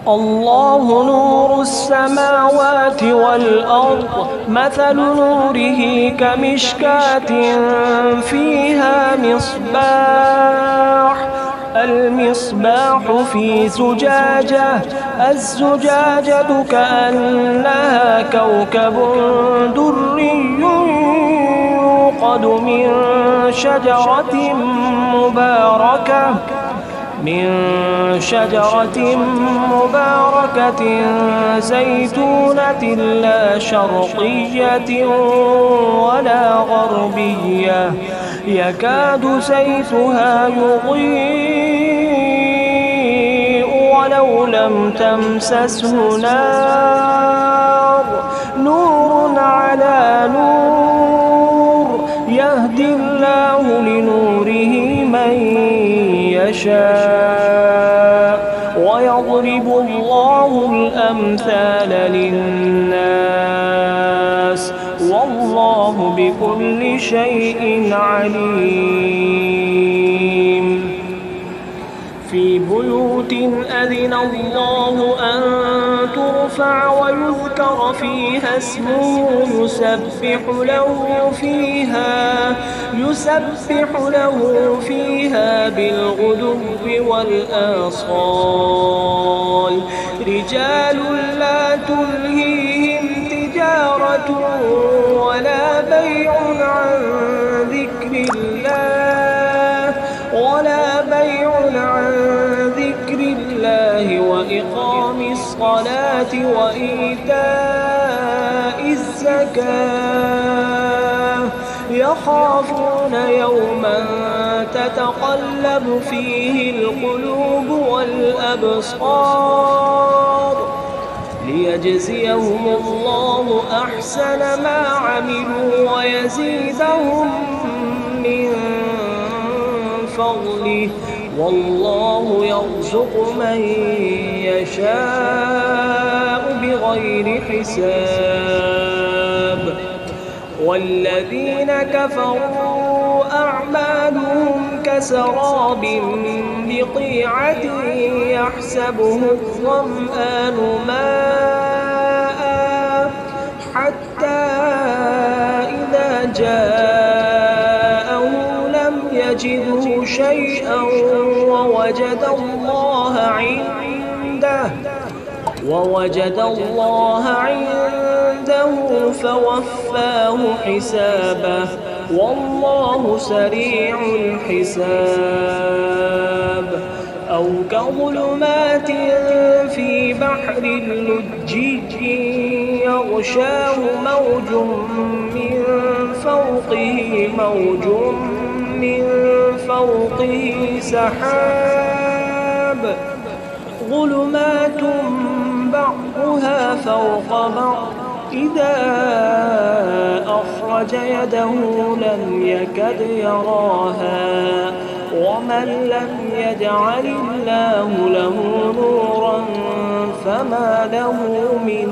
الله نور السماوات والأرض مثل نوره كمشكاة فيها مصباح المصباح في زجاجة الزجاجة كأنها كوكب دري يوقد من شجرة مباركة زيتونة لا شرقية ولا غربية يكاد زيتها يضيء ولو لم تمسسه نار نور على نور يهدي الله لنوره من يشاء ويضرب الله الأمثال للناس والله بكل شيء عليم في بيوت أذن الله أن ترفع ويذكر فيها اسمه يسبح له فيها بالغدو والآصال رجال لا تلهيهم تجارة ولا بيع عن ذكر الله وإقام الصلاة وإيتاء الزكاة يخافون يوما تتقلب فيه القلوب والأبصار ليجزيهم الله أحسن ما عملوا ويزيدهم من فضله والله يرزق من يشاء بغير حساب والذين كفروا أعمالهم كسراب بقيعة يحسبه الظمآن ماء حتى إذا جاءه لم يجده شيئا ووجد الله عنده فوفاه حسابه والله سريع الحساب أو كظلمات في بحر لجي يغشاه موج من فوقه سحاب ظلمات بعضها فوق بعض إذا أخرج يده لم يكد يراها ومن لم يجعل الله له نورا فما له من